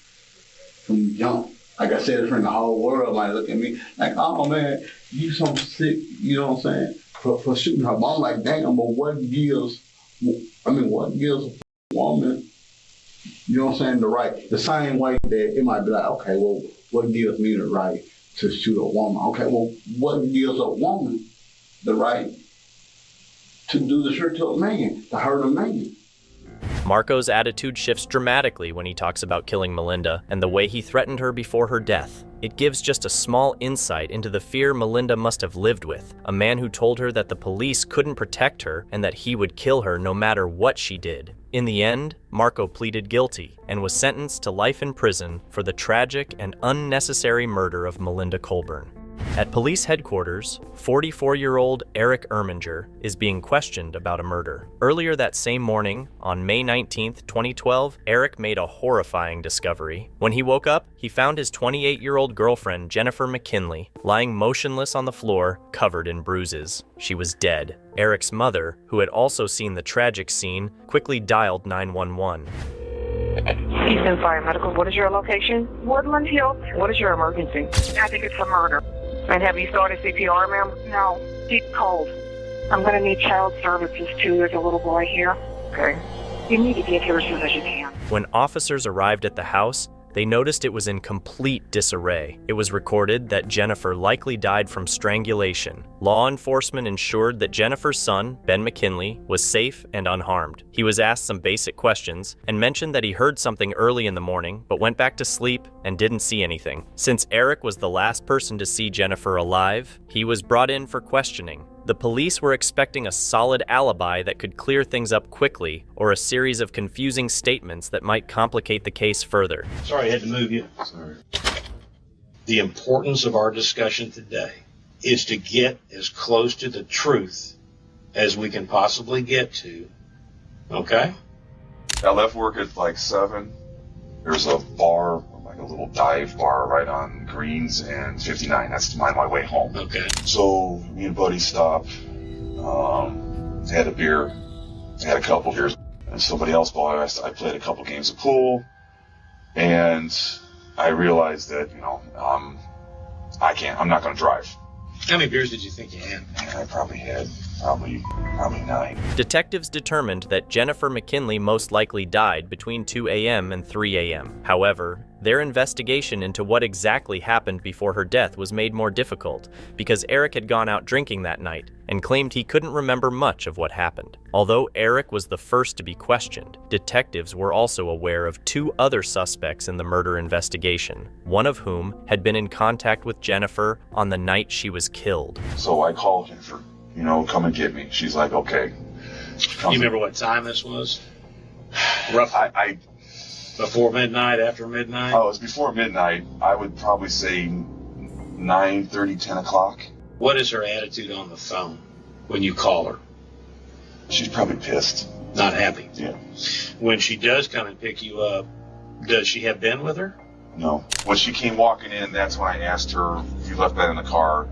[SPEAKER 7] from the jump. Like I said, the whole world might look at me like, oh man, you so sick, you know what I'm saying? For shooting her. But I'm like, damn, but what gives a woman, you know what I'm saying, the right? The same way that it might be like, okay, well, what gives me the right to shoot a woman? Okay, well, what gives a woman the right to do the shit to a man, to hurt a man?
[SPEAKER 5] Marco's attitude shifts dramatically when he talks about killing Melinda and the way he threatened her before her death. It gives just a small insight into the fear Melinda must have lived with, a man who told her that the police couldn't protect her and that he would kill her no matter what she did. In the end, Marco pleaded guilty and was sentenced to life in prison for the tragic and unnecessary murder of Melinda Colburn. At police headquarters, 44-year-old Eric Erminger is being questioned about a murder. Earlier that same morning, on May 19, 2012, Eric made a horrifying discovery. When he woke up, he found his 28-year-old girlfriend, Jennifer McKinley, lying motionless on the floor, covered in bruises. She was dead. Eric's mother, who had also seen the tragic scene, quickly dialed 911.
[SPEAKER 8] Eastern Fire Medical, what is your location? Woodland Hills. What is your emergency? I think it's a murder. And have you started CPR, ma'am? No. Deep cold. I'm going to need child services, too. There's a little boy here. Okay. You need to get here as soon as you can.
[SPEAKER 5] When officers arrived at the house, they noticed it was in complete disarray. It was recorded that Jennifer likely died from strangulation. Law enforcement ensured that Jennifer's son, Ben McKinley, was safe and unharmed. He was asked some basic questions and mentioned that he heard something early in the morning, but went back to sleep and didn't see anything. Since Eric was the last person to see Jennifer alive, he was brought in for questioning. The police were expecting a solid alibi that could clear things up quickly, or a series of confusing statements that might complicate the case further.
[SPEAKER 17] Sorry I had to move you. Sorry. The importance of our discussion today is to get as close to the truth as we can possibly get to. Okay?
[SPEAKER 18] I left work at like 7. There's a bar, like a little dive bar right on Greens and 59. That's my way home.
[SPEAKER 17] Okay.
[SPEAKER 18] So me and Buddy stopped, had a beer, had a couple beers, and somebody else bought. I played a couple games of pool, and I realized that, I'm not going to drive.
[SPEAKER 17] How many beers did you think you had?
[SPEAKER 18] I probably had probably 9.
[SPEAKER 5] Detectives determined that Jennifer McKinley most likely died between 2 a.m. and 3 a.m. However, their investigation into what exactly happened before her death was made more difficult because Eric had gone out drinking that night and claimed he couldn't remember much of what happened. Although Eric was the first to be questioned, detectives were also aware of 2 other suspects in the murder investigation, one of whom had been in contact with Jennifer on the night she was killed.
[SPEAKER 18] So I called Jennifer, come and get me. She's like, okay.
[SPEAKER 17] You remember what time this was? Roughly. Before midnight, after midnight?
[SPEAKER 18] Oh, it was before midnight. I would probably say 9:30, 10 o'clock.
[SPEAKER 17] What is her attitude on the phone when you call her?
[SPEAKER 18] She's probably pissed.
[SPEAKER 17] Not happy?
[SPEAKER 18] Yeah.
[SPEAKER 17] When she does come and pick you up, does she have Ben with her?
[SPEAKER 18] No. When she came walking in, that's when I asked her if you left Ben in the car.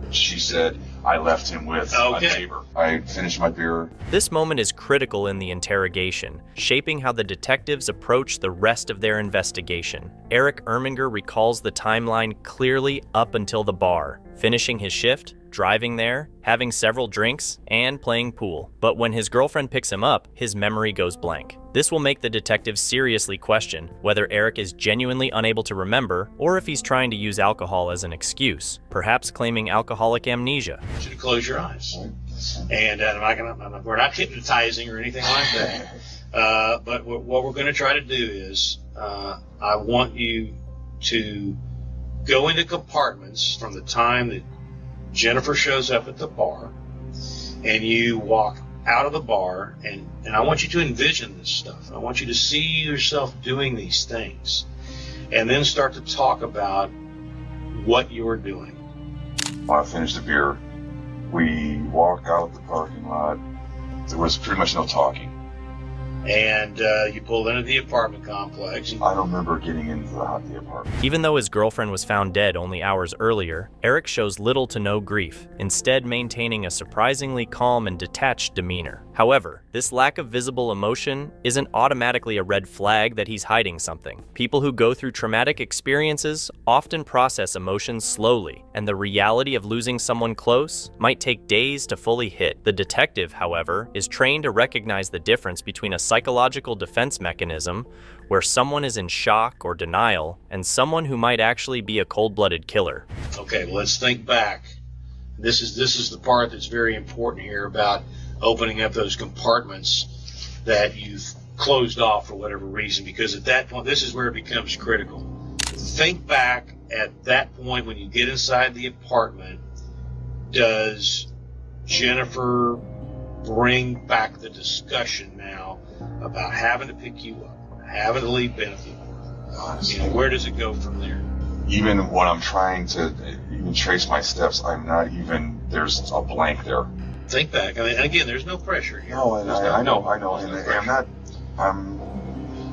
[SPEAKER 18] She said, I left him with a neighbor. I finished my beer.
[SPEAKER 5] This moment is critical in the interrogation, shaping how the detectives approach the rest of their investigation. Eric Erminger recalls the timeline clearly up until the bar, finishing his shift, driving there, having several drinks, and playing pool. But when his girlfriend picks him up, his memory goes blank. This will make the detectives seriously question whether Eric is genuinely unable to remember or if he's trying to use alcohol as an excuse, perhaps claiming alcoholic amnesia.
[SPEAKER 17] I want you to close your eyes. And we're not hypnotizing or anything like that. But what we're going to try to do is I want you to go into compartments from the time that Jennifer shows up at the bar and you walk out of the bar, and I want you to envision this stuff. I want you to see yourself doing these things and then start to talk about what you're doing.
[SPEAKER 18] When I finished the beer, we walked out of the parking lot. There was pretty much no talking.
[SPEAKER 17] And you pulled into the apartment complex.
[SPEAKER 18] I don't remember getting into the apartment.
[SPEAKER 5] Even though his girlfriend was found dead only hours earlier, Eric shows little to no grief, instead maintaining a surprisingly calm and detached demeanor. However, this lack of visible emotion isn't automatically a red flag that he's hiding something. People who go through traumatic experiences often process emotions slowly, and the reality of losing someone close might take days to fully hit. The detective, however, is trained to recognize the difference between a psychological defense mechanism, where someone is in shock or denial, and someone who might actually be a cold-blooded killer.
[SPEAKER 17] Okay, well, let's think back. This is the part that's very important here about opening up those compartments that you've closed off for whatever reason, because at that point, this is where it becomes critical. Think back at that point when you get inside the apartment. Does Jennifer bring back the discussion now about having to pick you up, having to leave benefit? You know, where does it go from there?
[SPEAKER 18] Even when I'm trying to even trace my steps, I'm not even, there's a blank there.
[SPEAKER 17] Think back. I mean, again, there's no pressure here.
[SPEAKER 18] No, I know.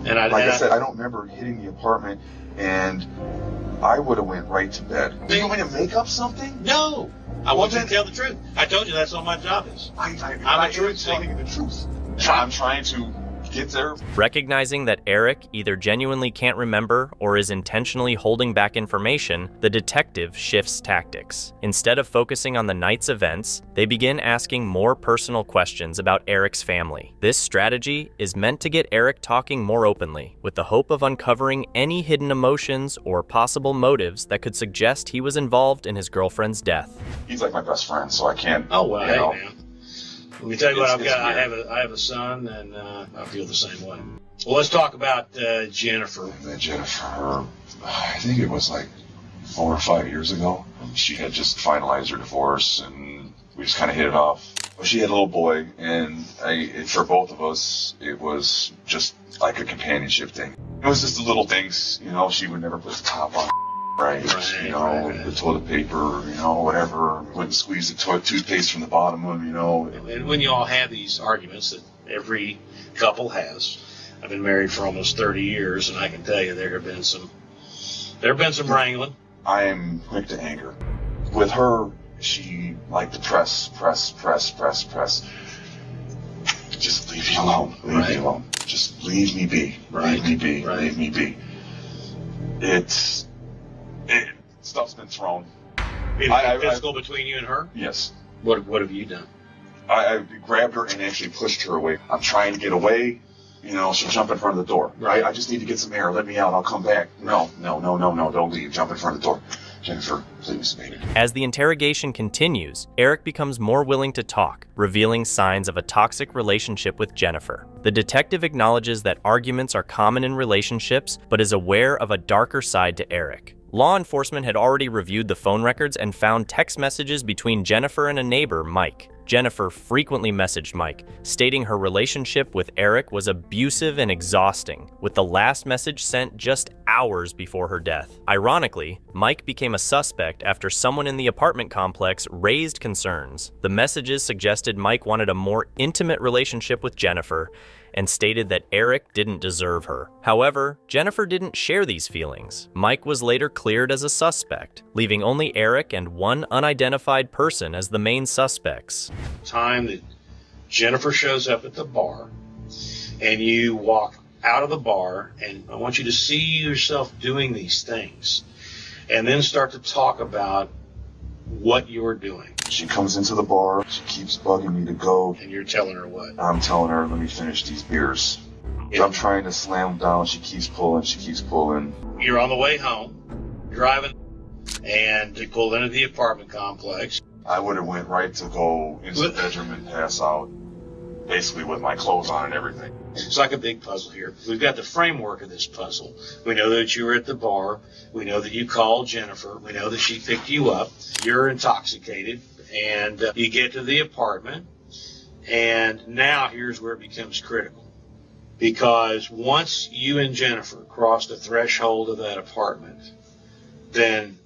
[SPEAKER 18] And I said, I don't remember hitting the apartment, and I would have went right to bed. Do you want me to make up something?
[SPEAKER 17] No. I want you to tell the truth. I told you that's what my job is. I'm a truth
[SPEAKER 18] telling the truth. I'm trying to get there.
[SPEAKER 5] Recognizing that Eric either genuinely can't remember or is intentionally holding back information, the detective shifts tactics. Instead of focusing on the night's events, they begin asking more personal questions about Eric's family. This strategy is meant to get Eric talking more openly, with the hope of uncovering any hidden emotions or possible motives that could suggest he was involved in his girlfriend's death.
[SPEAKER 18] He's like my best friend, so I can't.
[SPEAKER 17] Oh, well, hey, man. Let me tell you what I've got. I have a son, and I feel the same way. Well, let's talk about Jennifer.
[SPEAKER 18] Jennifer, I think it was like 4 or 5 years ago. She had just finalized her divorce, and we just kind of hit it off. She had a little boy, and for both of us, it was just like a companionship thing. It was just the little things, you know. She would never put the top on. Right, you know, the toilet paper, you know, whatever. Wouldn't squeeze the toothpaste from the bottom of, you know.
[SPEAKER 17] And when you all have these arguments that every couple has, I've been married for almost 30 years, and I can tell you there have been some wrangling.
[SPEAKER 18] I am quick to anger. With her, she liked to press. Just leave me alone. Leave me alone. Just leave me be. Leave me be. Leave me be. Stuff's been thrown.
[SPEAKER 17] Physical between you and her?
[SPEAKER 18] Yes.
[SPEAKER 17] What have you done?
[SPEAKER 18] I grabbed her and actually pushed her away. I'm trying to get away. You know, she'll jump in front of the door. Right. I just need to get some air. Let me out. I'll come back. No. Don't leave. Jump in front of the door. Jennifer, please, baby.
[SPEAKER 5] As the interrogation continues, Eric becomes more willing to talk, revealing signs of a toxic relationship with Jennifer. The detective acknowledges that arguments are common in relationships, but is aware of a darker side to Eric. Law enforcement had already reviewed the phone records and found text messages between Jennifer and a neighbor, Mike. Jennifer frequently messaged Mike, stating her relationship with Eric was abusive and exhausting, with the last message sent just hours before her death. Ironically, Mike became a suspect after someone in the apartment complex raised concerns. The messages suggested Mike wanted a more intimate relationship with Jennifer, and stated that Eric didn't deserve her. However, Jennifer didn't share these feelings. Mike was later cleared as a suspect, leaving only Eric and one unidentified person as the main suspects.
[SPEAKER 17] Time that Jennifer shows up at the bar, and you walk out of the bar, and I want you to see yourself doing these things, and then start to talk about what you're doing.
[SPEAKER 18] She comes into the bar, she keeps bugging me to go.
[SPEAKER 17] And you're telling her what?
[SPEAKER 18] I'm telling her, let me finish these beers. I'm trying to slam them down, she keeps pulling.
[SPEAKER 17] You're on the way home, driving, and you pulled into the apartment complex.
[SPEAKER 18] I would have went right to go into the bedroom and pass out, basically with my clothes on and everything.
[SPEAKER 17] It's like a big puzzle here. We've got the framework of this puzzle. We know that you were at the bar. We know that you called Jennifer. We know that she picked you up. You're intoxicated, and you get to the apartment. And now here's where it becomes critical. Because once you and Jennifer cross the threshold of that apartment, then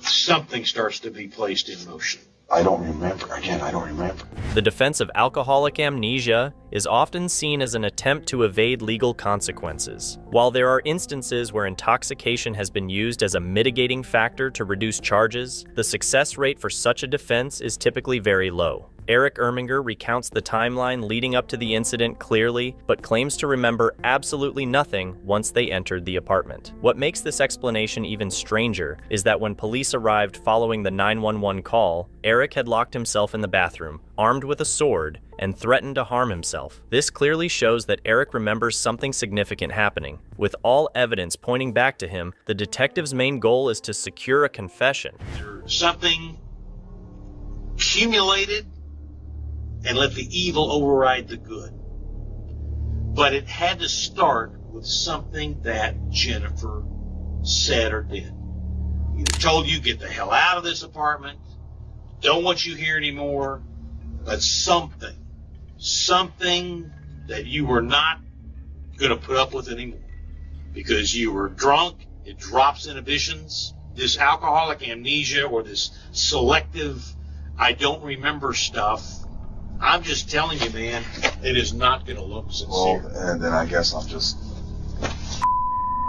[SPEAKER 17] something starts to be placed in motion.
[SPEAKER 18] I don't remember. Again, I don't remember.
[SPEAKER 5] The defense of alcoholic amnesia is often seen as an attempt to evade legal consequences. While there are instances where intoxication has been used as a mitigating factor to reduce charges, the success rate for such a defense is typically very low. Eric Erminger recounts the timeline leading up to the incident clearly, but claims to remember absolutely nothing once they entered the apartment. What makes this explanation even stranger is that when police arrived following the 911 call, Eric had locked himself in the bathroom, armed with a sword, and threatened to harm himself. This clearly shows that Eric remembers something significant happening. With all evidence pointing back to him, the detective's main goal is to secure a confession.
[SPEAKER 17] Something accumulated and let the evil override the good. But it had to start with something that Jennifer said or did. Either told you, get the hell out of this apartment, don't want you here anymore, but something that you were not going to put up with anymore. Because you were drunk, it drops inhibitions. This alcoholic amnesia or this selective I don't remember stuff, I'm just telling you, man, it is not going to look sincere.
[SPEAKER 18] Well, and then I guess I'm just.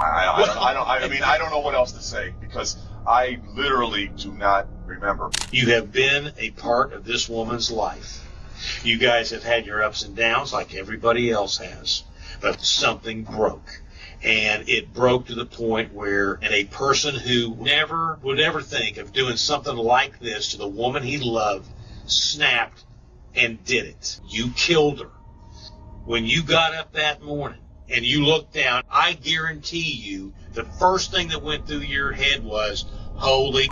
[SPEAKER 18] I don't know what else to say because I literally do not remember.
[SPEAKER 17] You have been a part of this woman's life. You guys have had your ups and downs like everybody else has, but something broke. And it broke to the point where a person who never would ever think of doing something like this to the woman he loved snapped and did it. You killed her. When you got up that morning and you looked down, I guarantee you the first thing that went through your head was, holy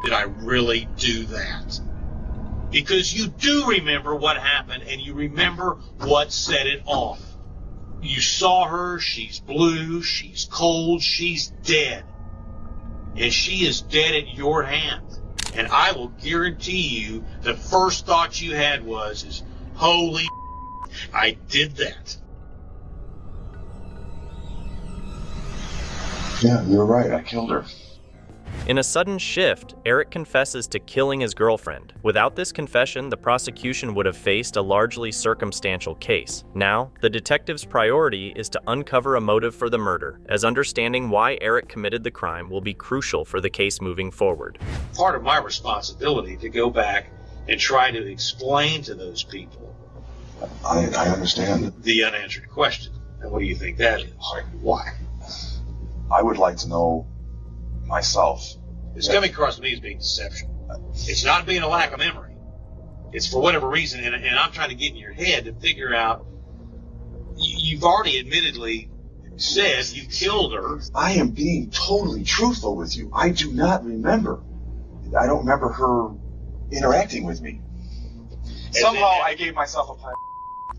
[SPEAKER 17] did I really do that? Because you do remember what happened and you remember what set it off. You saw her, she's blue, she's cold, she's dead. And she is dead at your hands. And I will guarantee you the first thought you had was, holy I did that.
[SPEAKER 18] Yeah, you're right. I killed her.
[SPEAKER 5] In a sudden shift, Eric confesses to killing his girlfriend. Without this confession, the prosecution would have faced a largely circumstantial case. Now, the detective's priority is to uncover a motive for the murder, as understanding why Eric committed the crime will be crucial for the case moving forward.
[SPEAKER 17] Part of my responsibility to go back and try to explain to those people
[SPEAKER 18] I understand
[SPEAKER 17] the unanswered question. And what do you think that is? Why?
[SPEAKER 18] I would like to know myself.
[SPEAKER 17] It's coming across to me as being deception. It's not being a lack of memory. It's for whatever reason, and I'm trying to get in your head to figure out, you've already admittedly said you killed her.
[SPEAKER 18] I am being totally truthful with you. I do not remember. I don't remember her interacting with me. Somehow I gave myself a pint,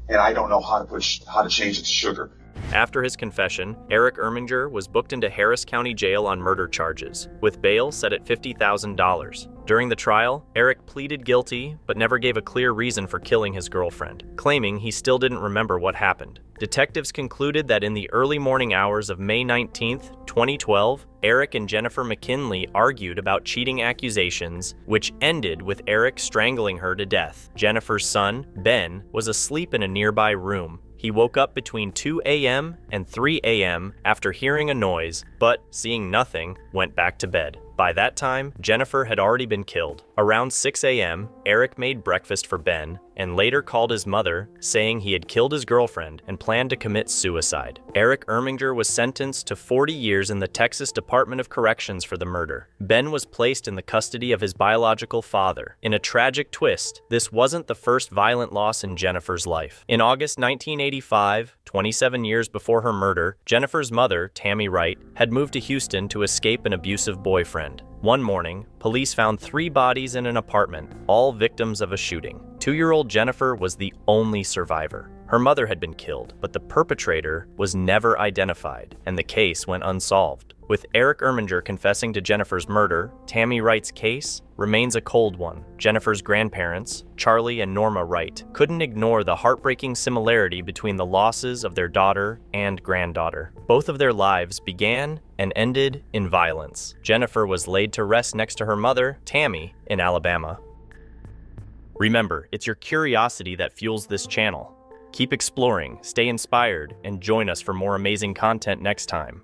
[SPEAKER 18] and I don't know how to change it to sugar.
[SPEAKER 5] After his confession, Eric Erminger was booked into Harris County Jail on murder charges, with bail set at $50,000. During the trial, Eric pleaded guilty, but never gave a clear reason for killing his girlfriend, claiming he still didn't remember what happened. Detectives concluded that in the early morning hours of May 19, 2012, Eric and Jennifer McKinley argued about cheating accusations, which ended with Eric strangling her to death. Jennifer's son, Ben, was asleep in a nearby room. He woke up between 2 a.m. and 3 a.m. after hearing a noise, but seeing nothing, went back to bed. By that time, Jennifer had already been killed. Around 6 a.m., Eric made breakfast for Ben and later called his mother, saying he had killed his girlfriend and planned to commit suicide. Eric Erminger was sentenced to 40 years in the Texas Department of Corrections for the murder. Ben was placed in the custody of his biological father. In a tragic twist, this wasn't the first violent loss in Jennifer's life. In August 1985, 27 years before her murder, Jennifer's mother, Tammy Wright, had moved to Houston to escape an abusive boyfriend. One morning, police found 3 bodies in an apartment, all victims of a shooting. 2-year-old Jennifer was the only survivor. Her mother had been killed, but the perpetrator was never identified, and the case went unsolved. With Eric Erminger confessing to Jennifer's murder, Tammy Wright's case remains a cold one. Jennifer's grandparents, Charlie and Norma Wright, couldn't ignore the heartbreaking similarity between the losses of their daughter and granddaughter. Both of their lives began and ended in violence. Jennifer was laid to rest next to her mother, Tammy, in Alabama. Remember, it's your curiosity that fuels this channel. Keep exploring, stay inspired, and join us for more amazing content next time.